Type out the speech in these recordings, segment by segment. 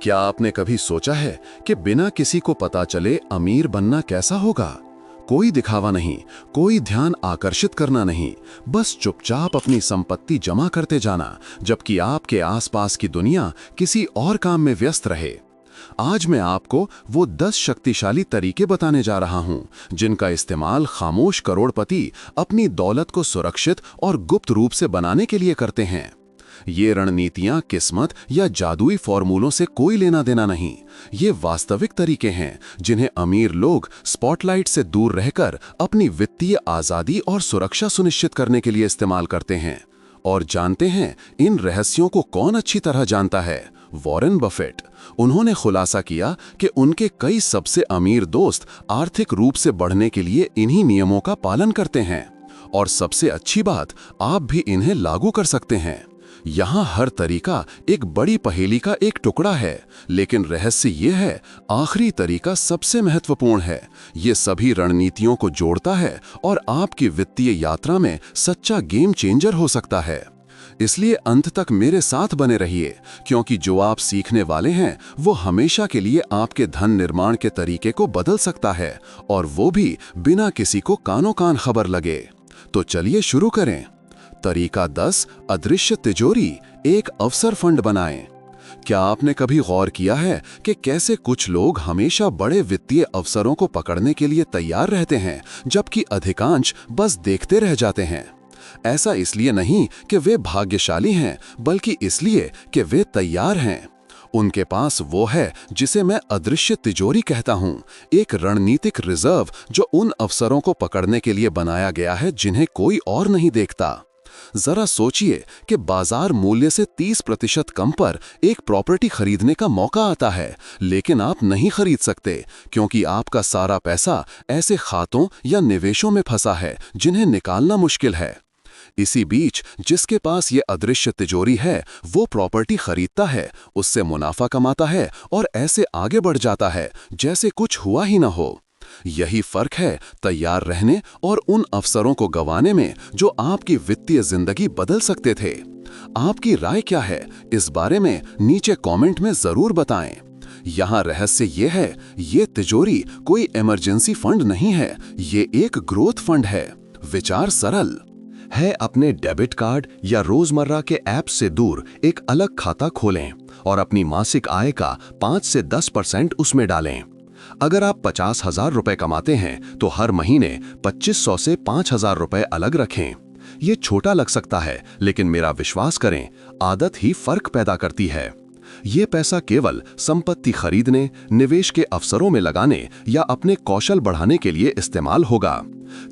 क्या आपने कभी सोचा है कि बिना किसी को पता चले अमीर बनना कैसा होगा? कोई दिखावा नहीं, कोई ध्यान आकर्षित करना नहीं, बस चुपचाप अपनी संपत्ति जमा करते जाना, जबकि आपके आसपास की दुनिया किसी और काम में व्यस्त रहे। आज मैं आपको वो 10 शक्तिशाली तरीके बताने जा रहा हूं, जिनका इस्तेमाल खामोश करोड़पति अपनी दौलत को सुरक्षित और गुप्त रूप से बनाने के लिए करते हैं। ये रणनीतियां किस्मत या जादुई फॉर्मूलों से कोई लेना देना नहीं। ये वास्तविक तरीके हैं जिन्हें अमीर लोग स्पॉटलाइट से दूर रहकर अपनी वित्तीय आजादी और सुरक्षा सुनिश्चित करने के लिए इस्तेमाल करते हैं। और जानते हैं इन रहस्यों को कौन अच्छी तरह जानता है? Warren Buffett. उन्होंने खुलासा किया कि उनके कई सबसे अमीर दोस्त आर्थिक रूप से बढ़ने के लिए इन्हीं नियमों का पालन करते हैं। और सबसे अच्छी बात, आप भी इन्हें लागू कर सकते हैं। यहाँ हर तरीका एक बड़ी पहेली का एक टुकड़ा है, लेकिन रहस्य ये है, आखिरी तरीका सबसे महत्वपूर्ण है। ये सभी रणनीतियों को जोड़ता है और आपकी वित्तीय यात्रा में सच्चा गेम चेंजर हो सकता है। इसलिए अंत तक मेरे साथ बने रहिए, क्योंकि जो आप सीखने वाले हैं वो हमेशा के लिए आपके धन निर्माण के तरीके को बदल सकता है, और वो भी बिना किसी को कानो कान खबर लगे। तो चलिए शुरू करें। तरीका 10, अदृश्य तिजोरी, एक अवसर फंड बनाएं। क्या आपने कभी गौर किया है कि कैसे कुछ लोग हमेशा बड़े वित्तीय अवसरों को पकड़ने के लिए तैयार रहते हैं, जबकि अधिकांश बस देखते रह जाते हैं? ऐसा इसलिए नहीं कि वे भाग्यशाली हैं, बल्कि इसलिए कि वे तैयार हैं। उनके पास वो है जिसे मैं अदृश्य तिजोरी कहता हूं, एक रणनीतिक रिजर्व जो उन अवसरों को पकड़ने के लिए बनाया गया है जिन्हें कोई और नहीं देखता। जरा सोचिए कि बाजार मूल्य से 30% कम पर एक प्रॉपर्टी खरीदने का मौका आता है, लेकिन आप नहीं खरीद सकते क्योंकि आपका सारा पैसा ऐसे खातों या निवेशों में फंसा है जिन्हें निकालना मुश्किल है। इसी बीच जिसके पास ये अदृश्य तिजोरी है, वो प्रॉपर्टी खरीदता है, उससे मुनाफा कमाता है और ऐसे आगे बढ़ जाता है जैसे कुछ हुआ ही ना हो। यही फर्क है तैयार रहने और उन अवसरों को गंवाने में जो आपकी वित्तीय जिंदगी बदल सकते थे। आपकी राय क्या है इस बारे में नीचे कमेंट में जरूर बताएं। यहाँ रहस्य ये है, ये तिजोरी कोई इमरजेंसी फंड नहीं है, ये एक ग्रोथ फंड है। विचार सरल है, अपने डेबिट कार्ड या रोजमर्रा के ऐप से दूर एक अलग खाता खोलें और अपनी मासिक आय का 5 से 10% उसमें डालें। अगर आप 50,000 रुपए कमाते हैं तो हर महीने 2500 से 5,000 रुपए अलग रखें। ये छोटा लग सकता है, लेकिन मेरा विश्वास करें, आदत ही फर्क पैदा करती है। ये पैसा केवल संपत्ति खरीदने, निवेश के अवसरों में लगाने या अपने कौशल बढ़ाने के लिए इस्तेमाल होगा,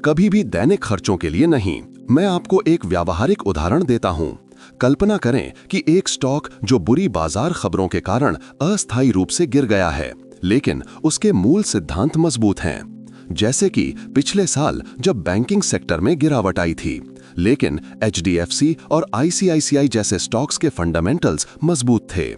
कभी भी दैनिक खर्चों के लिए नहीं। मैं आपको एक व्यावहारिक उदाहरण देता हूँ। कल्पना करें कि एक स्टॉक जो बुरी बाजार खबरों के कारण अस्थायी रूप से गिर गया है, लेकिन उसके मूल सिद्धांत मजबूत हैं। जैसे कि पिछले साल जब बैंकिंग सेक्टर में गिरावट आई थी, लेकिन HDFC और ICICI जैसे स्टॉक्स के फंडामेंटल्स मजबूत थे।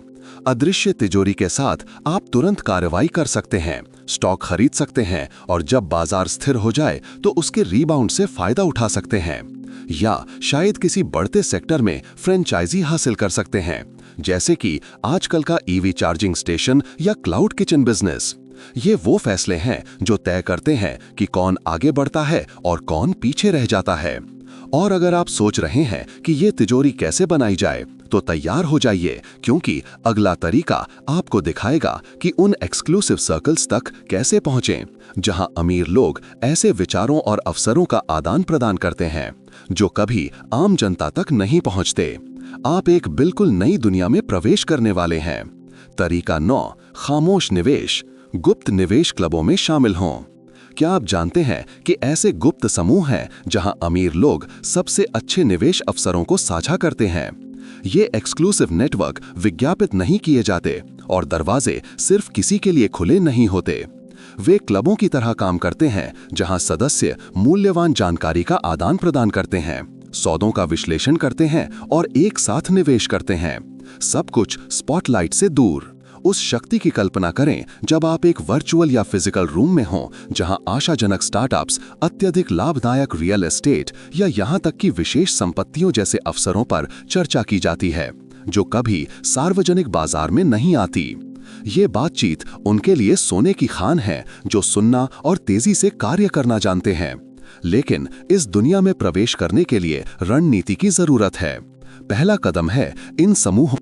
अदृश्य तिजोरी के साथ आप तुरंत कार्रवाई कर सकते हैं, स्टॉक खरीद सकते हैं और जब बाजार स्थिर हो जाए तो उसके रीबाउंड से फायदा उठा सकते हैं। या शायद किसी बढ़ते सेक्टर में फ्रेंचाइजी हासिल कर सकते हैं, जैसे कि आजकल का EV चार्जिंग स्टेशन या क्लाउड किचन बिजनेस। ये वो फैसले हैं जो तय करते हैं कि कौन आगे बढ़ता है और कौन पीछे रह जाता है। और अगर आप सोच रहे हैं कि ये तिजोरी कैसे बनाई जाए, तो तैयार हो जाइए, क्योंकि अगला तरीका आपको दिखाएगा कि उन एक्सक्लूसिव सर्कल्स तक कैसे पहुंचें, जहां अमीर लोग ऐसे विचारों और अवसरों का आदान प्रदान करते हैं जो कभी आम जनता तक नहीं पहुंचते। आप एक बिल्कुल नई दुनिया में प्रवेश करने वाले हैं। तरीका 9, खामोश निवेश, गुप्त निवेश क्लबों में शामिल हों। क्या आप जानते हैं कि ऐसे गुप्त समूह हैं जहां अमीर लोग सबसे अच्छे निवेश अवसरों को साझा करते हैं? ये एक्सक्लूसिव नेटवर्क विज्ञापित नहीं किए जाते और दरवाजे सिर्फ किसी के लिए खुले नहीं होते। वे क्लबों की तरह काम करते हैं जहां सदस्य मूल्यवान जानकारी का आदान प्रदान करते हैं, सौदों का विश्लेषण करते हैं और एक साथ निवेश करते हैं। सब कुछ स्पॉटलाइट से दूर। उस शक्ति की कल्पना करें जब आप एक वर्चुअल या फिजिकल रूम में हों, जहां आशाजनक स्टार्टअप्स, अत्यधिक लाभदायक रियल एस्टेट या यहां तक कि विशेष संपत्तियों जैसे अवसरों पर चर्चा की जाती है, जो कभी सार्वजनिक बाजार में नहीं आती। ये बातचीत उनके लिए सोने की खान है जो सुनना और तेजी से कार्य करना जानते हैं। लेकिन इस दुनिया में प्रवेश करने के लिए रणनीति की जरूरत है। पहला कदम है इन समूहों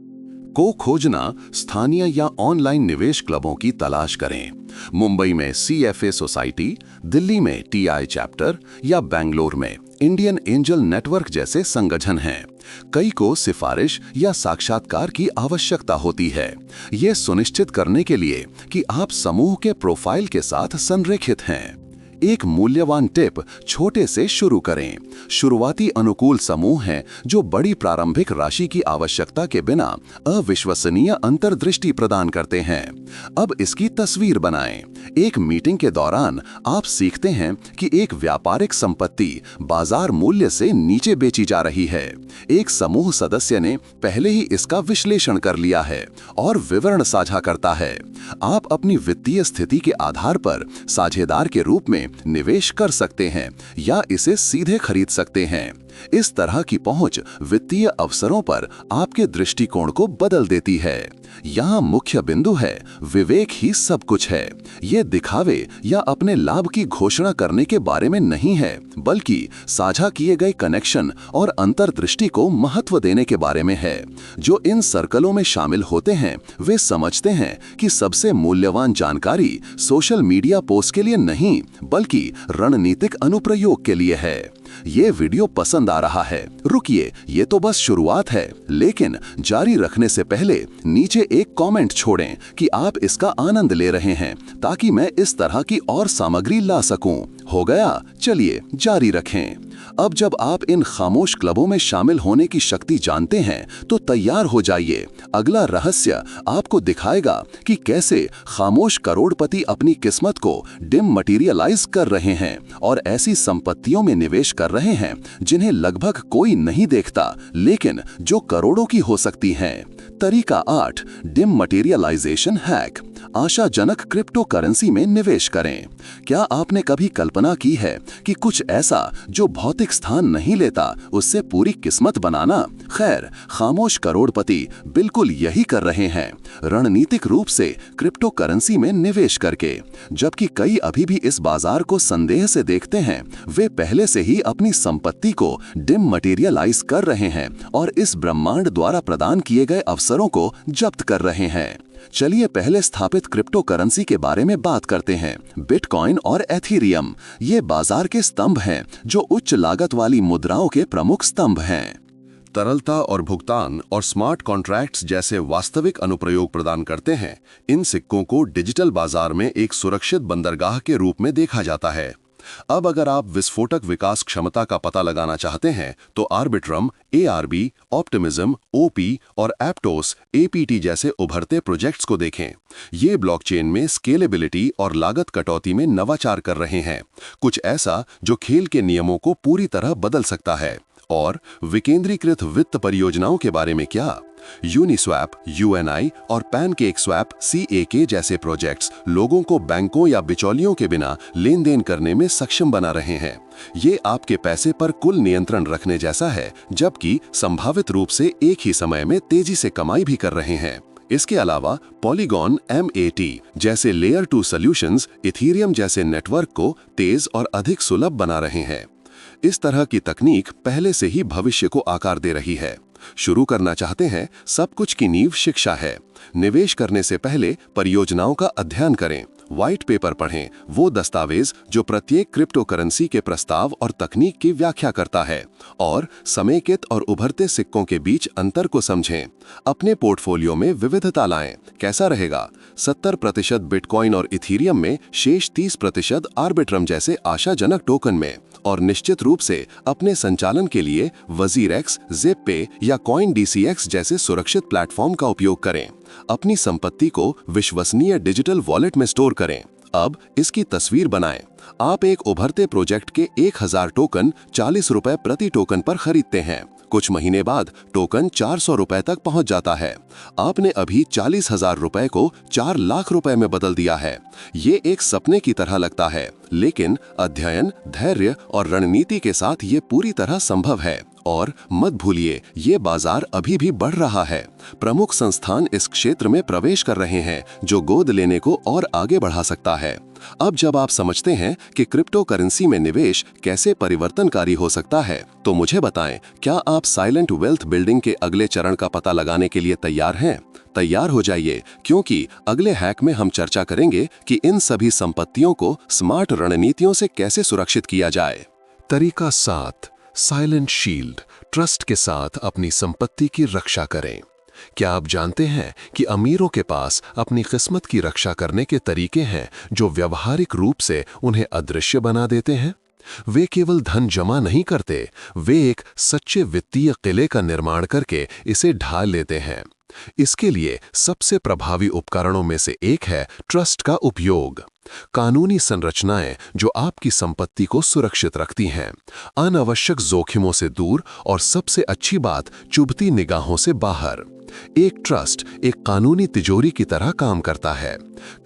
को खोजना। स्थानीय या ऑनलाइन निवेश क्लबों की तलाश करें। मुंबई में CFA सोसाइटी, दिल्ली में TI चैप्टर या बेंगलोर में इंडियन एंजल नेटवर्क जैसे संगठन हैं। कई को सिफारिश या साक्षात्कार की आवश्यकता होती है, ये सुनिश्चित करने के लिए कि आप समूह के प्रोफाइल के साथ संरेखित हैं। एक मूल्यवान टिप, छोटे से शुरू करें। शुरुआती अनुकूल समूह हैं जो बड़ी प्रारंभिक राशि की आवश्यकता के बिना अविश्वसनीय अंतर्दृष्टि प्रदान करते हैं। अब इसकी तस्वीर बनाएं। एक मीटिंग के दौरान आप सीखते हैं कि एक व्यापारिक संपत्ति बाजार मूल्य से नीचे बेची जा रही है। एक समूह सदस्य ने पहले ही इसका विश्लेषण कर लिया है और विवरण साझा करता है। आप अपनी वित्तीय स्थिति के आधार पर साझेदार के रूप में निवेश कर सकते हैं या इसे सीधे खरीद सकते हैं। इस तरह की पहुंच वित्तीय अवसरों पर आपके दृष्टिकोण को बदल देती है। यहाँ मुख्य बिंदु है, विवेक ही सब कुछ है। ये दिखावे या अपने लाभ की घोषणा करने के बारे में नहीं है, बल्कि साझा किए गए कनेक्शन और अंतर्दृष्टि को महत्व देने के बारे में है। जो इन सर्कलों में शामिल होते हैं वे समझते हैं कि सबसे मूल्यवान जानकारी सोशल मीडिया पोस्ट के लिए नहीं, बल्कि रणनीतिक अनुप्रयोग के लिए है। ये वीडियो पसंद आ रहा है? रुकिए, ये तो बस शुरुआत है। लेकिन जारी रखने से पहले नीचे एक कमेंट छोड़ें कि आप इसका आनंद ले रहे हैं, ताकि मैं इस तरह की और सामग्री ला सकूं। हो गया? चलिए जारी रखें। अब जब आप इन खामोश क्लबों में शामिल होने की शक्ति जानते हैं तो तैयार हो जाइए। अगला रहस्य आपको दिखाएगा कि कैसे खामोश करोड़पति अपनी किस्मत को डिम मटीरियलाइज कर रहे हैं और ऐसी संपत्तियों में निवेश कर रहे हैं जिन्हें लगभग कोई नहीं देखता, लेकिन जो करोड़ों की हो सकती हैं। तरीका 8, डिम मटीरियलाइजेशन हैक। आशाजनक क्रिप्टो करेंसी में निवेश करें। क्या आपने कभी कल्पना की है कि कुछ ऐसा जो भौतिक स्थान नहीं लेता, उससे पूरी किस्मत बनाना? खैर, खामोश करोड़पति बिल्कुल यही कर रहे हैं, रणनीतिक रूप से क्रिप्टो करेंसी में निवेश करके। जबकि कई अभी भी इस बाजार को संदेह से देखते हैं, वे पहले से ही अपनी संपत्ति को डिम मटीरियलाइज कर रहे हैं और इस ब्रह्मांड द्वारा प्रदान किए गए अवसरों को जब्त कर रहे हैं। चलिए पहले स्थापित क्रिप्टो करेंसी के बारे में बात करते हैं। बिटकॉइन और एथीरियम ये बाजार के स्तंभ हैं जो उच्च लागत वाली मुद्राओं के प्रमुख स्तंभ हैं। तरलता और भुगतान और स्मार्ट कॉन्ट्रैक्ट्स जैसे वास्तविक अनुप्रयोग प्रदान करते हैं। इन सिक्कों को डिजिटल बाजार में एक सुरक्षित बंदरगाह के रूप में देखा जाता है। अब अगर आप विस्फोटक विकास क्षमता का पता लगाना चाहते हैं तो आर्बिट्रम, ARB, ऑप्टिमिज्म, OP और एप्टोस, APT जैसे उभरते प्रोजेक्ट्स को देखें। ये ब्लॉकचेन में स्केलेबिलिटी और लागत कटौती में नवाचार कर रहे हैं, कुछ ऐसा जो खेल के नियमों को पूरी तरह बदल सकता है। और विकेंद्रीकृत वित्त परियोजनाओं के बारे में क्या? यूनिस्वैप, UNI और पैनकेकस्वैप, CAK जैसे प्रोजेक्ट्स लोगों को बैंकों या बिचौलियों के बिना लेन देन करने में सक्षम बना रहे हैं। ये आपके पैसे पर कुल नियंत्रण रखने जैसा है, जबकि संभावित रूप से एक ही समय में तेजी से कमाई भी कर रहे हैं। इसके अलावा पॉलीगॉन, MAT जैसे लेयर 2 सॉल्यूशंस इथीरियम जैसे नेटवर्क को तेज और अधिक सुलभ बना रहे हैं। इस तरह की तकनीक पहले से ही भविष्य को आकार दे रही है। शुरू करना चाहते हैं? सब कुछ की नींव शिक्षा है। निवेश करने से पहले परियोजनाओं का अध्ययन करें। व्हाइट पेपर पढ़ें, वो दस्तावेज जो प्रत्येक क्रिप्टो करेंसी के प्रस्ताव और तकनीक की व्याख्या करता है, और समेकित और उभरते सिक्कों के बीच अंतर को समझें। अपने पोर्टफोलियो में विविधता लाएं। कैसा रहेगा? 70% बिटकॉइन और इथीरियम में, शेष 30% आर्बिट्रम जैसे आशाजनक टोकन में, और निश्चित रूप से अपने संचालन के लिए वजीरएक्स, ज़िप-पे या कॉइन DCX जैसे सुरक्षित प्लेटफॉर्म का उपयोग करें। अपनी संपत्ति को विश्वसनीय डिजिटल वॉलेट में स्टोर करें। अब इसकी तस्वीर बनाएं। आप एक उभरते प्रोजेक्ट के 1000 टोकन 40 रुपए प्रति टोकन पर खरीदते हैं। कुछ महीने बाद टोकन 400 रुपए तक पहुंच जाता है। आपने अभी 40,000 रुपए को 4 लाख रुपए में बदल दिया है। ये एक सपने की तरह लगता है, लेकिन अध्ययन, धैर्य और रणनीति के साथ ये पूरी तरह संभव है। और मत भूलिए, ये बाजार अभी भी बढ़ रहा है। प्रमुख संस्थान इस क्षेत्र में प्रवेश कर रहे हैं, जो गोद लेने को और आगे बढ़ा सकता है। अब जब आप समझते हैं कि क्रिप्टो करेंसी में निवेश कैसे परिवर्तनकारी हो सकता है, तो मुझे बताएं, क्या आप साइलेंट वेल्थ बिल्डिंग के अगले चरण का पता लगाने के लिए तैयार हैं? तैयार हो जाइए, क्योंकि अगले हैक में हम चर्चा करेंगे कि इन सभी संपत्तियों को स्मार्ट रणनीतियों से कैसे सुरक्षित किया जाए। तरीका 7, साइलेंट शील्ड, ट्रस्ट के साथ अपनी संपत्ति की रक्षा करें। क्या आप जानते हैं कि अमीरों के पास अपनी किस्मत की रक्षा करने के तरीके हैं जो व्यवहारिक रूप से उन्हें अदृश्य बना देते हैं? वे केवल धन जमा नहीं करते, वे एक सच्चे वित्तीय किले का निर्माण करके इसे ढाल लेते हैं। इसके लिए सबसे प्रभावी उपकरणों में से एक है ट्रस्ट का उपयोग। कानूनी संरचनाएं जो आपकी संपत्ति को सुरक्षित रखती हैं, अनावश्यक जोखिमों से दूर और सबसे अच्छी बात, चुभती निगाहों से बाहर। एक ट्रस्ट एक कानूनी तिजोरी की तरह काम करता है।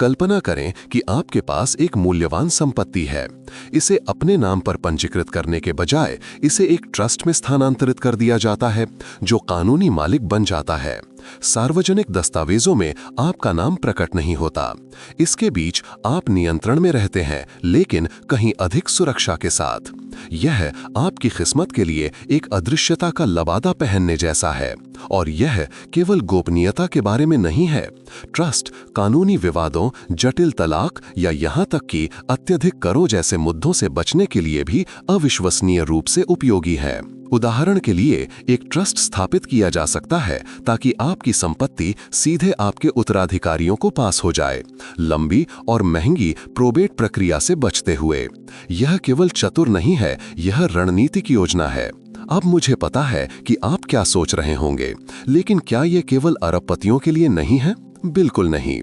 कल्पना करें कि आपके पास एक मूल्यवान संपत्ति है। इसे अपने नाम पर पंजीकृत करने के बजाय इसे एक ट्रस्ट में स्थानांतरित कर दिया जाता है, जो कानूनी मालिक बन जाता है। सार्वजनिक दस्तावेजों में आपका नाम प्रकट नहीं होता। इसके बीच आप नियंत्रण में रहते हैं, लेकिन कहीं अधिक सुरक्षा के साथ। यह आपकी किस्मत के लिए एक अदृश्यता का लबादा पहनने जैसा है, और यह केवल गोपनीयता के बारे में नहीं है। ट्रस्ट कानूनी विवादों, जटिल तलाक या यहाँ तक कि अत्यधिक करों जैसे मुद्दों से बचने के लिए भी अविश्वसनीय रूप से उपयोगी है। उदाहरण के लिए, एक ट्रस्ट स्थापित किया जा सकता है ताकि आपकी संपत्ति सीधे आपके उत्तराधिकारियों को पास हो जाए, लंबी और महंगी प्रोबेट प्रक्रिया से बचते हुए। यह केवल चतुर नहीं है, यह रणनीतिक योजना है। अब मुझे पता है कि आप क्या सोच रहे होंगे, लेकिन क्या यह केवल अरबपतियों के लिए नहीं है? बिल्कुल नहीं।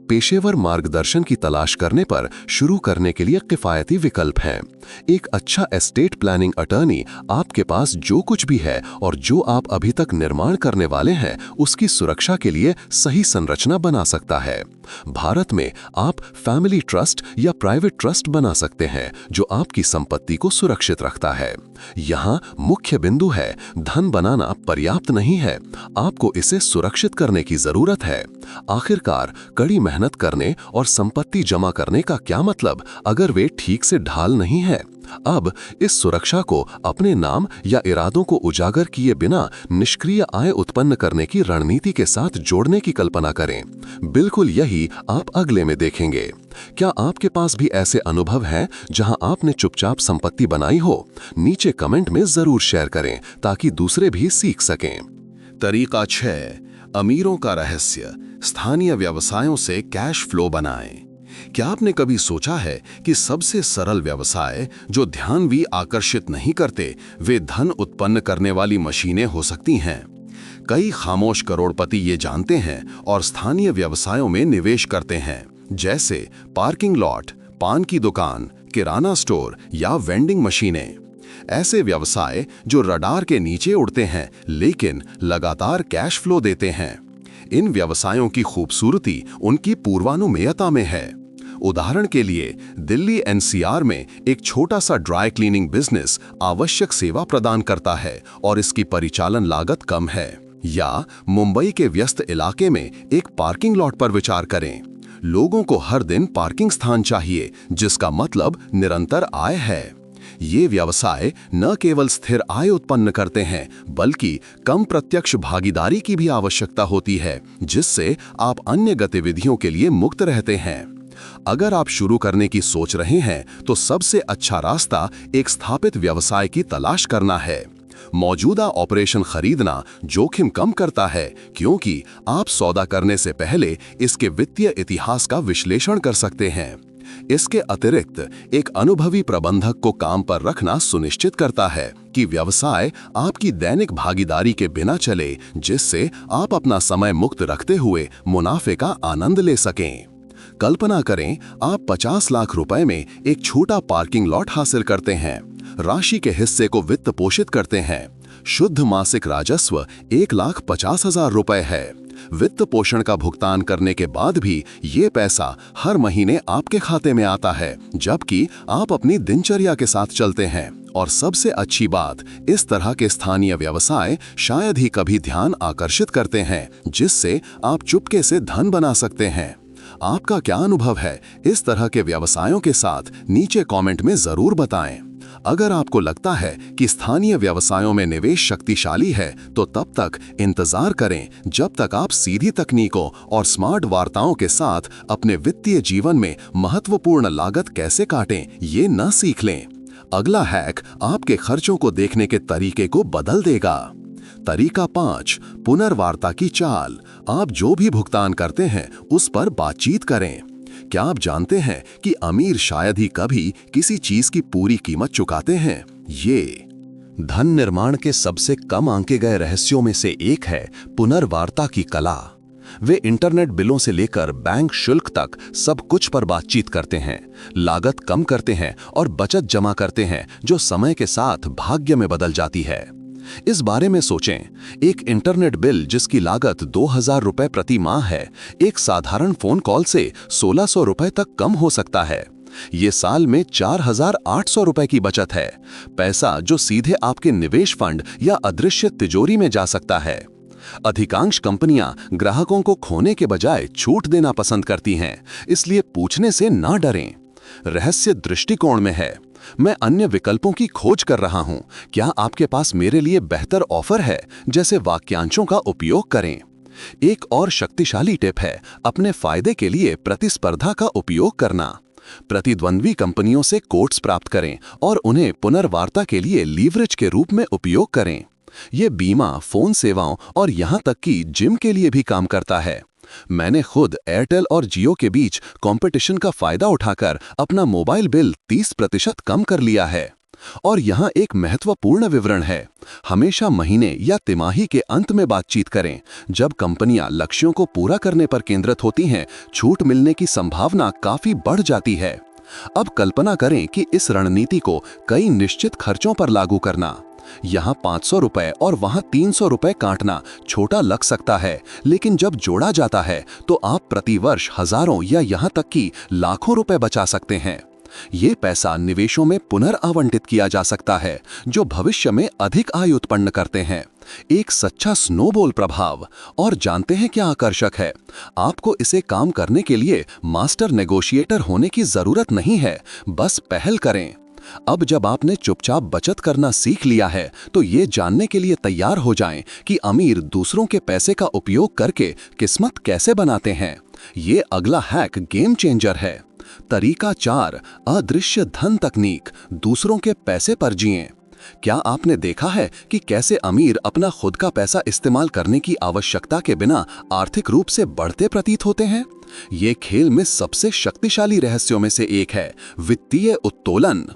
पेशेवर मार्गदर्शन की तलाश करने पर शुरू करने के लिए किफायती विकल्प हैं। एक अच्छा एस्टेट प्लानिंग अटर्नी आपके पास जो कुछ भी है और जो आप अभी तक निर्माण करने वाले हैं, उसकी सुरक्षा के लिए सही संरचना बना सकता है। भारत में आप फैमिली ट्रस्ट या प्राइवेट ट्रस्ट बना सकते हैं, जो आपकी संपत्ति को सुरक्षित रखता है। यहाँ मुख्य बिंदु है, धन बनाना पर्याप्त नहीं है, आपको इसे सुरक्षित करने की जरूरत है। आखिरकार कड़ी मेहनत करने और संपत्ति जमा करने का क्या मतलब अगर वे ठीक से ढाल नहीं है? अब इस सुरक्षा को अपने नाम या इरादों को उजागर किए बिना निष्क्रिय आय उत्पन्न करने की रणनीति के साथ जोड़ने की कल्पना करें। बिल्कुल यही आप अगले में देखेंगे। क्या आपके पास भी ऐसे अनुभव हैं जहां आपने चुपचाप संपत्ति बनाई हो? नीचे कमेंट में जरूर शेयर करें ताकि दूसरे भी सीख सकें। तरीका 6, अमीरों का रहस्य, स्थानीय व्यवसायों से कैश फ्लो बनाएं। क्या आपने कभी सोचा है कि सबसे सरल व्यवसाय जो ध्यान भी आकर्षित नहीं करते, वे धन उत्पन्न करने वाली मशीनें हो सकती हैं? कई खामोश करोड़पति ये जानते हैं और स्थानीय व्यवसायों में निवेश करते हैं, जैसे पार्किंग लॉट, पान की दुकान, किराना स्टोर या वेंडिंग मशीनें। ऐसे व्यवसाय जो रडार के नीचे उड़ते हैं लेकिन लगातार कैश फ्लो देते हैं। इन व्यवसायों की खूबसूरती उनकी पूर्वानुमेयता में है। उदाहरण के लिए, दिल्ली एनसीआर में एक छोटा सा ड्राई क्लीनिंग बिजनेस आवश्यक सेवा प्रदान करता है और इसकी परिचालन लागत कम है। या मुंबई के व्यस्त इलाके में एक पार्किंग लॉट पर विचार करें। लोगों को हर दिन पार्किंग स्थान चाहिए, जिसका मतलब निरंतर आय है। ये व्यवसाय न केवल स्थिर आय उत्पन्न करते हैं, बल्कि कम प्रत्यक्ष भागीदारी की भी आवश्यकता होती है, जिससे आप अन्य गतिविधियों के लिए मुक्त रहते हैं। अगर आप शुरू करने की सोच रहे हैं, तो सबसे अच्छा रास्ता एक स्थापित व्यवसाय की तलाश करना है। मौजूदा ऑपरेशन खरीदना जोखिम कम करता है, क्योंकि आप सौदा करने से पहले इसके वित्तीय इतिहास का विश्लेषण कर सकते हैं। इसके अतिरिक्त एक अनुभवी प्रबंधक को काम पर रखना सुनिश्चित करता है कि व्यवसाय आपकी दैनिक भागीदारी के बिना चले, जिससे आप अपना समय मुक्त रखते हुए मुनाफे का आनंद ले सकें। कल्पना करें, आप 50 लाख रुपए में एक छोटा पार्किंग लॉट हासिल करते हैं, राशि के हिस्से को वित्त पोषित करते हैं। शुद्ध मासिक राजस्व 1,50,000 रुपए है। वित्त पोषण का भुगतान करने के बाद भी ये पैसा हर महीने आपके खाते में आता है, जबकि आप अपनी दिनचर्या के साथ चलते हैं और सबसे अच्छी बात, इस तरह के स्थानीय व्यवसाय शायद ही कभी ध्यान आकर्षित करते हैं, जिससे आप चुपके से धन बना सकते हैं। आपका क्या अनुभव है इस तरह के व्यवसायों के साथ, नीचे कमेंट में जरूर बताएं। अगर आपको लगता है कि स्थानीय व्यवसायों में निवेश शक्तिशाली है, तो तब तक इंतजार करें जब तक आप सीधी तकनीकों और स्मार्ट वार्ताओं के साथ अपने वित्तीय जीवन में महत्वपूर्ण लागत कैसे काटें, ये न सीख लें। अगला हैक आपके खर्चों को देखने के तरीके को बदल देगा। तरीका 5, पुनर्वार्ता की चाल। आप जो भी भुगतान करते हैं उस पर बातचीत करें। क्या आप जानते हैं कि अमीर शायद ही कभी किसी चीज की पूरी कीमत चुकाते हैं? ये धन निर्माण के सबसे कम आंके गए रहस्यों में से एक है पुनर्वार्ता की कला। वे इंटरनेट बिलों से लेकर बैंक शुल्क तक सब कुछ पर बातचीत करते हैं, लागत कम करते हैं और बचत जमा करते हैं, जो समय के साथ भाग्य में बदल जाती है। इस बारे में सोचें, एक इंटरनेट बिल जिसकी लागत 2000 रुपए प्रति माह है, एक साधारण फोन कॉल से 1600 रुपए तक कम हो सकता है। ये साल में 4800 रुपए की बचत है, पैसा जो सीधे आपके निवेश फंड या अदृश्य तिजोरी में जा सकता है। अधिकांश कंपनियां ग्राहकों को खोने के बजाय छूट देना पसंद करती हैं, इसलिए पूछने से ना डरें। रहस्य दृष्टिकोण में है। मैं अन्य विकल्पों की खोज कर रहा हूं, क्या आपके पास मेरे लिए बेहतर ऑफर है? जैसे वाक्यांशों का उपयोग करें। एक और शक्तिशाली टिप है अपने फायदे के लिए प्रतिस्पर्धा का उपयोग करना। प्रतिद्वंद्वी कंपनियों से कोट्स प्राप्त करें और उन्हें पुनर्वार्ता के लिए लीवरेज के रूप में उपयोग करें। ये बीमा, फोन सेवाओं और यहां तक कि जिम के लिए भी काम करता है। मैंने खुद एयरटेल और जियो के बीच कंपटीशन का फायदा उठाकर अपना मोबाइल बिल 30% कम कर लिया है। और यहाँ एक महत्वपूर्ण विवरण है, हमेशा महीने या तिमाही के अंत में बातचीत करें। जब कंपनियां लक्ष्यों को पूरा करने पर केंद्रित होती हैं, छूट मिलने की संभावना काफी बढ़ जाती है। अब कल्पना करें कि इस रणनीति को कई निश्चित खर्चों पर लागू करना। यहाँ 500 रुपए और वहाँ 300 रुपए काटना छोटा लग सकता है, लेकिन जब जोड़ा जाता है तो आप प्रतिवर्ष हजारों या यहाँ तक कि लाखों रुपए बचा सकते हैं। ये पैसा निवेशों में पुनर्आवंटित किया जा सकता है, जो भविष्य में अधिक आय उत्पन्न करते हैं। एक सच्चा स्नोबॉल प्रभाव। और जानते हैं क्या आकर्षक है? आपको इसे काम करने के लिए मास्टर नेगोशिएटर होने की जरूरत नहीं है, बस पहल करें। अब जब आपने चुपचाप बचत करना सीख लिया है, तो ये जानने के लिए तैयार हो जाएं कि अमीर दूसरों के पैसे का उपयोग करके किस्मत कैसे बनाते हैं। ये अगला हैक गेम चेंजर है। तरीका 4, अदृश्य धन तकनीक। दूसरों के पैसे पर जिएं। क्या आपने देखा है कि कैसे अमीर अपना खुद का पैसा इस्तेमाल करने की आवश्यकता के बिना आर्थिक रूप से बढ़ते प्रतीत होते हैं? ये खेल में सबसे शक्तिशाली रहस्यों में से एक है, वित्तीय उत्तोलन।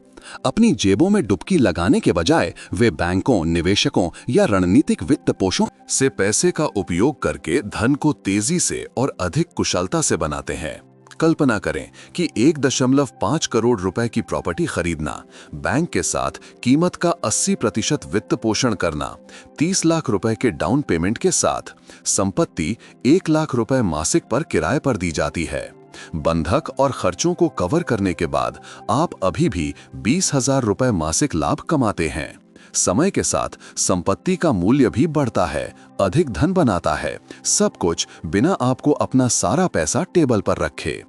अपनी जेबों में डुबकी लगाने के बजाय वे बैंकों, निवेशकों या रणनीतिक वित्त पोषों से पैसे का उपयोग करके धन को तेजी से और अधिक कुशलता से बनाते हैं। कल्पना करें कि 1.5 करोड़ रुपए की प्रॉपर्टी खरीदना, बैंक के साथ कीमत का 80% वित्त पोषण करना, 30 लाख रुपए के डाउन पेमेंट के साथ संपत्ति 1 लाख रुपए मासिक पर किराए पर दी जाती है। बंधक और खर्चों को कवर करने के बाद आप अभी भी 20,000 रुपए मासिक लाभ कमाते हैं। समय के साथ संपत्ति का मूल्य भी बढ़ता है, अधिक धन बनाता है, सब कुछ बिना आपको अपना सारा पैसा टेबल पर रखे।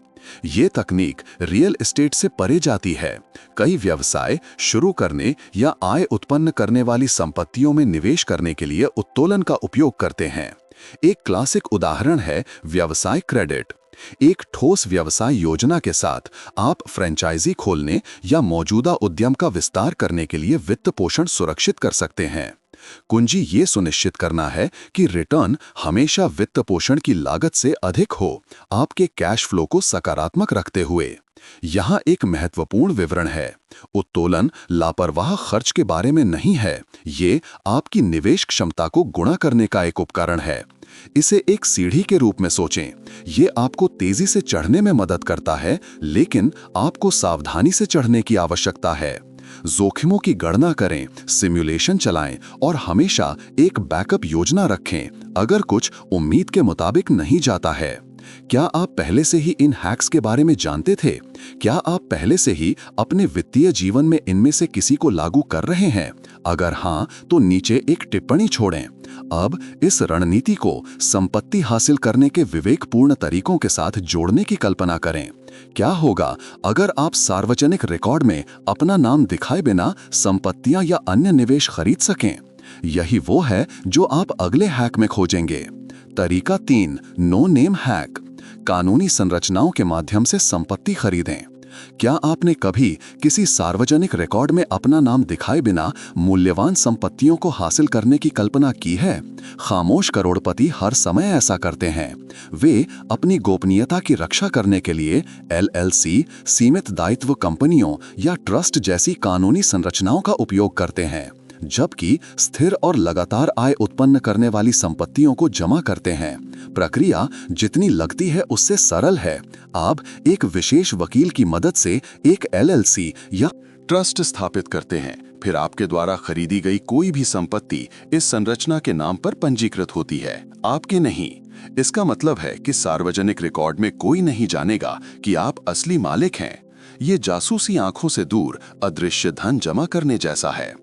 ये तकनीक रियल एस्टेट से परे जाती है। कई व्यवसाय शुरू करने या आय उत्पन्न करने वाली संपत्तियों में निवेश करने के लिए उत्तोलन का उपयोग करते हैं। एक क्लासिक उदाहरण है व्यवसाय क्रेडिट। एक ठोस व्यवसाय योजना के साथ आप फ्रेंचाइजी खोलने या मौजूदा उद्यम का विस्तार करने के लिए वित्त पोषण सुरक्षित कर सकते हैं। कुंजी ये सुनिश्चित करना है कि रिटर्न हमेशा वित्त पोषण की लागत से अधिक हो, आपके कैश फ्लो को सकारात्मक रखते हुए। यहाँ एक महत्वपूर्ण विवरण है, उत्तोलन लापरवाह खर्च के बारे में नहीं है, ये आपकी निवेश क्षमता को गुणा करने का एक उपकरण है। इसे एक सीढ़ी के रूप में सोचें। ये आपको तेजी से चढ़ने में मदद करता है, लेकिन आपको सावधानी से चढ़ने की आवश्यकता है। जोखिमों की गणना करें, सिमुलेशन चलाएं और हमेशा एक बैकअप योजना रखें अगर कुछ उम्मीद के मुताबिक नहीं जाता है। क्या आप पहले से ही इन हैक्स के बारे में जानते थे? क्या आप पहले से ही अपने वित्तीय जीवन में इनमें से किसी को लागू कर रहे हैं? अगर हाँ, तो नीचे एक टिप्पणी छोड़ें। अब इस रणनीति को संपत्ति हासिल करने के विवेकपूर्ण तरीकों के साथ जोड़ने की कल्पना करें। क्या होगा अगर आप सार्वजनिक रिकॉर्ड में अपना नाम दिखाए बिना संपत्तियां या अन्य निवेश खरीद सकें? यही वो है जो आप अगले हैक में खोजेंगे। तरीका 3, नो नेम हैक। कानूनी संरचनाओं के माध्यम से संपत्ति खरीदें। क्या आपने कभी किसी सार्वजनिक रिकॉर्ड में अपना नाम दिखाए बिना मूल्यवान संपत्तियों को हासिल करने की कल्पना की है? खामोश करोड़पति हर समय ऐसा करते हैं। वे अपनी गोपनीयता की रक्षा करने के लिए LLC, सीमित दायित्व कंपनियों या ट्रस्ट जैसी कानूनी संरचनाओं का उपयोग करते हैं, जबकि स्थिर और लगातार आय उत्पन्न करने वाली संपत्तियों को जमा करते हैं। प्रक्रिया जितनी लगती है उससे सरल है। आप एक विशेष वकील की मदद से एक LLC या ट्रस्ट स्थापित करते हैं, फिर आपके द्वारा खरीदी गई कोई भी संपत्ति इस संरचना के नाम पर पंजीकृत होती है, आपके नहीं। इसका मतलब है कि सार्वजनिक रिकॉर्ड में कोई नहीं जानेगा कि आप असली मालिक हैं। ये जासूसी आंखों से दूर अदृश्य धन जमा करने जैसा है।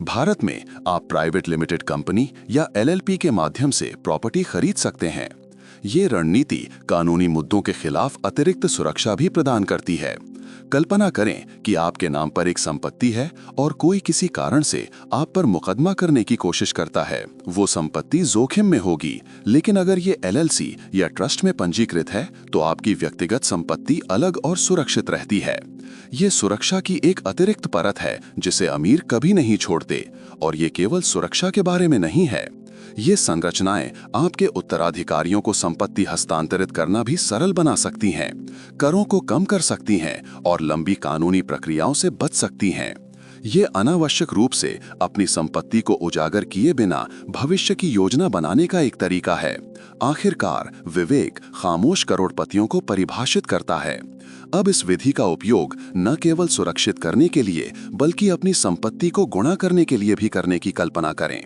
भारत में आप प्राइवेट लिमिटेड कंपनी या LLP के माध्यम से प्रॉपर्टी खरीद सकते हैं। ये रणनीति कानूनी मुद्दों के खिलाफ अतिरिक्त सुरक्षा भी प्रदान करती है। कल्पना करें कि आपके नाम पर एक संपत्ति है और कोई किसी कारण से आप पर मुकदमा करने की कोशिश करता है। वो संपत्ति जोखिम में होगी, लेकिन अगर ये LLC या ट्रस्ट में पंजीकृत है तो आपकी व्यक्तिगत संपत्ति अलग और सुरक्षित रहती है। ये सुरक्षा की एक अतिरिक्त परत है जिसे अमीर कभी नहीं छोड़ते, और ये केवल सुरक्षा के बारे में नहीं है। ये संरचनाएं आपके उत्तराधिकारियों को संपत्ति हस्तांतरित करना भी सरल बना सकती हैं, करों को कम कर सकती हैं और लंबी कानूनी प्रक्रियाओं से बच सकती हैं। ये अनावश्यक रूप से अपनी संपत्ति को उजागर किए बिना भविष्य की योजना बनाने का एक तरीका है। आखिरकार विवेक खामोश करोड़पतियों को परिभाषित करता है। अब इस विधि का उपयोग न केवल सुरक्षित करने के लिए बल्कि अपनी संपत्ति को गुणा करने के लिए भी करने की कल्पना करें।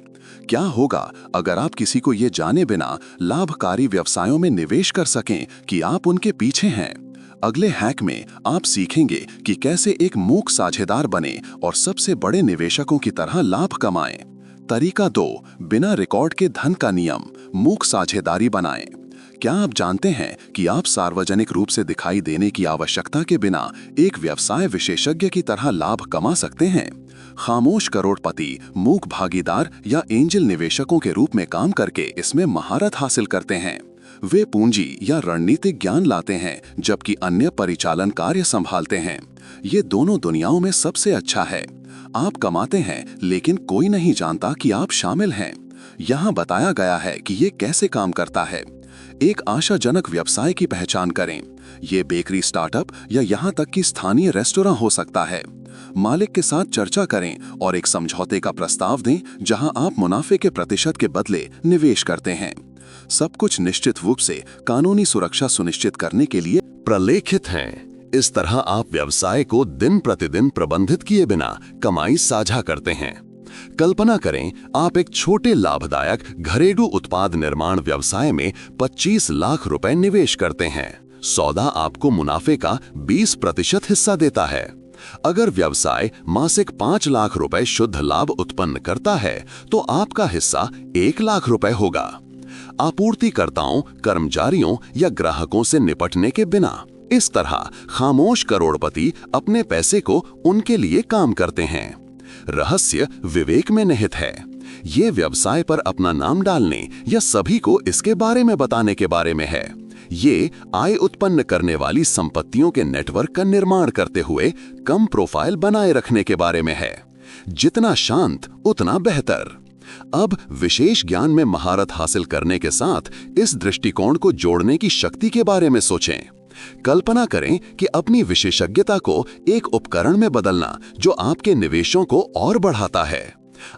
क्या होगा अगर आप किसी को ये जाने बिना लाभकारी व्यवसायों में निवेश कर सकें कि आप उनके पीछे हैं? अगले हैक में आप सीखेंगे कि कैसे एक मूक साझेदार बने और सबसे बड़े निवेशकों की तरह लाभ कमाएं। तरीका 2, बिना रिकॉर्ड के धन का नियम, मूक साझेदारी बनाएं। क्या आप जानते हैं कि आप सार्वजनिक रूप से दिखाई देने की आवश्यकता के बिना एक व्यवसाय विशेषज्ञ की तरह लाभ कमा सकते हैं? खामोश करोड़पति मूक भागीदार या एंजल निवेशकों के रूप में काम करके इसमें महारत हासिल करते हैं। वे पूंजी या रणनीतिक ज्ञान लाते हैं, जबकि अन्य परिचालन कार्य संभालते हैं। ये दोनों दुनियाओं में सबसे अच्छा है। आप कमाते हैं, लेकिन कोई नहीं जानता कि आप शामिल हैं। यहाँ बताया गया है कि ये कैसे काम करता है। एक आशाजनक व्यवसाय की पहचान करें। ये बेकरी स्टार्टअप या यहाँ तक कि स्थानीय रेस्टोरेंट हो सकता है। मालिक के साथ चर्चा करें और एक समझौते का प्रस्ताव दें जहां आप मुनाफे के प्रतिशत के बदले निवेश करते हैं। सब कुछ निश्चित रूप से कानूनी सुरक्षा सुनिश्चित करने के लिए प्रलेखित हैं। इस तरह आप व्यवसाय को दिन प्रतिदिन प्रबंधित किए बिना कमाई साझा करते हैं। कल्पना करें आप एक छोटे लाभदायक घरेलू उत्पाद निर्माण व्यवसाय में 25 लाख रुपए निवेश करते हैं। सौदा आपको मुनाफे का 20% हिस्सा देता है। अगर व्यवसाय मासिक 5 लाख रुपए शुद्ध लाभ उत्पन्न करता है तो आपका हिस्सा 1 लाख रुपए होगा। आपूर्तिकर्ताओं, कर्मचारियों या ग्राहकों से निपटने के बिना इस तरह खामोश करोड़पति अपने पैसे को उनके लिए काम करते हैं। रहस्य विवेक में निहित है। ये व्यवसाय पर अपना नाम डालने या सभी को इसके बारे में बताने के बारे में है। ये आय उत्पन्न करने वाली संपत्तियों के नेटवर्क का निर्माण करते हुए कम प्रोफाइल बनाए रखने के बारे में है। जितना शांत उतना बेहतर। अब विशेष ज्ञान में महारत हासिल करने के साथ इस दृष्टिकोण को जोड़ने की शक्ति के बारे में सोचें। कल्पना करें कि अपनी विशेषज्ञता को एक उपकरण में बदलना जो आपके निवेशों को और बढ़ाता है।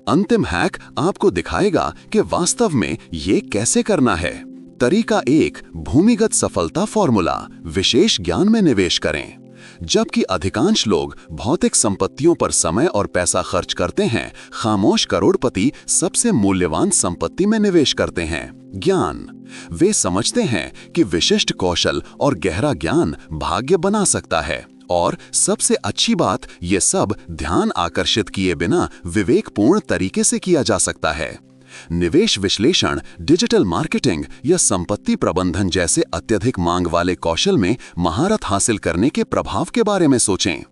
अंतिम हैक आपको दिखाएगा कि वास्तव में ये कैसे करना है। तरीका 1, भूमिगत सफलता फॉर्मूला, विशेष ज्ञान में निवेश करें। जबकि अधिकांश लोग भौतिक संपत्तियों पर समय और पैसा खर्च करते हैं, खामोश करोड़पति सबसे मूल्यवान संपत्ति में निवेश करते हैं, ज्ञान। वे समझते हैं कि विशिष्ट कौशल और गहरा ज्ञान भाग्य बना सकता है, और सबसे अच्छी बात, ये सब ध्यान आकर्षित किए बिना विवेकपूर्ण तरीके से किया जा सकता है। निवेश विश्लेषण, डिजिटल मार्केटिंग या संपत्ति प्रबंधन जैसे अत्यधिक मांग वाले कौशल में महारत हासिल करने के प्रभाव के बारे में सोचें।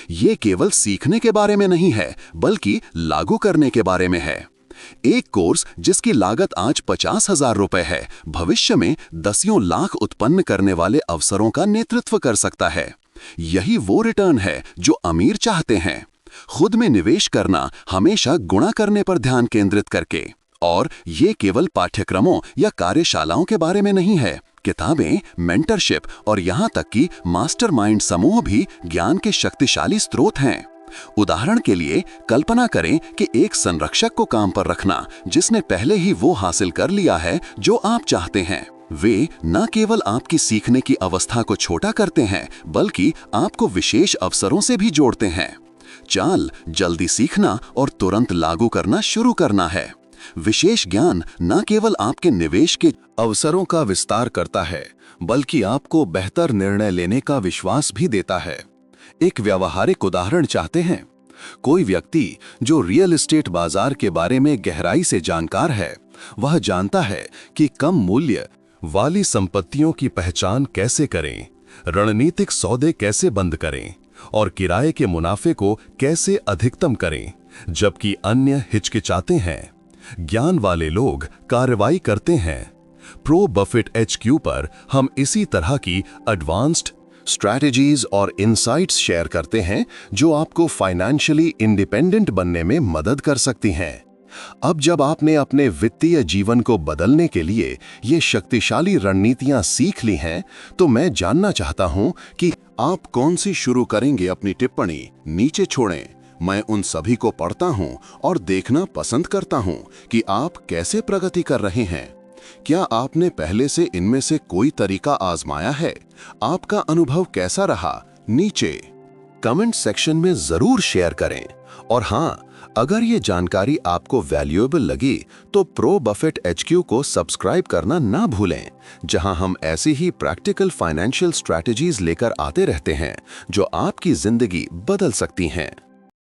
ये केवल सीखने के बारे में नहीं है, बल्कि लागू करने के बारे में है। एक कोर्स जिसकी लागत आज 50,000 रुपए है, भविष्य में दसियों लाख उत्पन्न करने वाले अवसरों का नेतृत्व कर सकता है। यही वो रिटर्न है जो अमीर चाहते हैं। खुद में निवेश करना, हमेशा गुणा करने पर ध्यान केंद्रित करके। और ये केवल पाठ्यक्रमों या कार्यशालाओं के बारे में नहीं है। किताबें, मेंटरशिप और यहाँ तक कि मास्टरमाइंड समूह भी ज्ञान के शक्तिशाली स्रोत हैं। उदाहरण के लिए कल्पना करें कि एक संरक्षक को काम पर रखना जिसने पहले ही वो हासिल कर लिया है जो आप चाहते हैं। वे न केवल आपकी सीखने की अवस्था को छोटा करते हैं, बल्कि आपको विशेष अवसरों से भी जोड़ते हैं। चाल जल्दी सीखना और तुरंत लागू करना शुरू करना है। विशेष ज्ञान न केवल आपके निवेश के अवसरों का विस्तार करता है, बल्कि आपको बेहतर निर्णय लेने का विश्वास भी देता है। एक व्यावहारिक उदाहरण चाहते हैं? कोई व्यक्ति जो रियल एस्टेट बाजार के बारे में गहराई से जानकार है, वह जानता है कि कम मूल्य वाली संपत्तियों की पहचान कैसे करें, रणनीतिक सौदे कैसे बंद करें और किराए के मुनाफे को कैसे अधिकतम करें, जबकि अन्य हिचकिचाते हैं। ज्ञान वाले लोग कार्रवाई करते हैं। प्रो बफेट HQ पर हम इसी तरह की एडवांस्ड स्ट्रैटेजीज और इनसाइट्स शेयर करते हैं जो आपको फाइनेंशियली इंडिपेंडेंट बनने में मदद कर सकती हैं। अब जब आपने अपने वित्तीय जीवन को बदलने के लिए ये शक्तिशाली रणनीतियां सीख ली हैं, तो मैं जानना चाहता हूं कि आप कौन सी शुरू करेंगे। अपनी टिप्पणी नीचे छोड़ें। मैं उन सभी को पढ़ता हूं और देखना पसंद करता हूं कि आप कैसे प्रगति कर रहे हैं। क्या आपने पहले से इनमें से कोई तरीका आजमाया है? आपका अनुभव कैसा रहा? नीचे कमेंट सेक्शन में जरूर शेयर करें। और हाँ, अगर ये जानकारी आपको वैल्यूएबल लगी तो प्रो बफेट HQ को सब्सक्राइब करना ना भूलें, जहां हम ऐसी ही प्रैक्टिकल फाइनेंशियल स्ट्रैटेजीज लेकर आते रहते हैं जो आपकी जिंदगी बदल सकती हैं।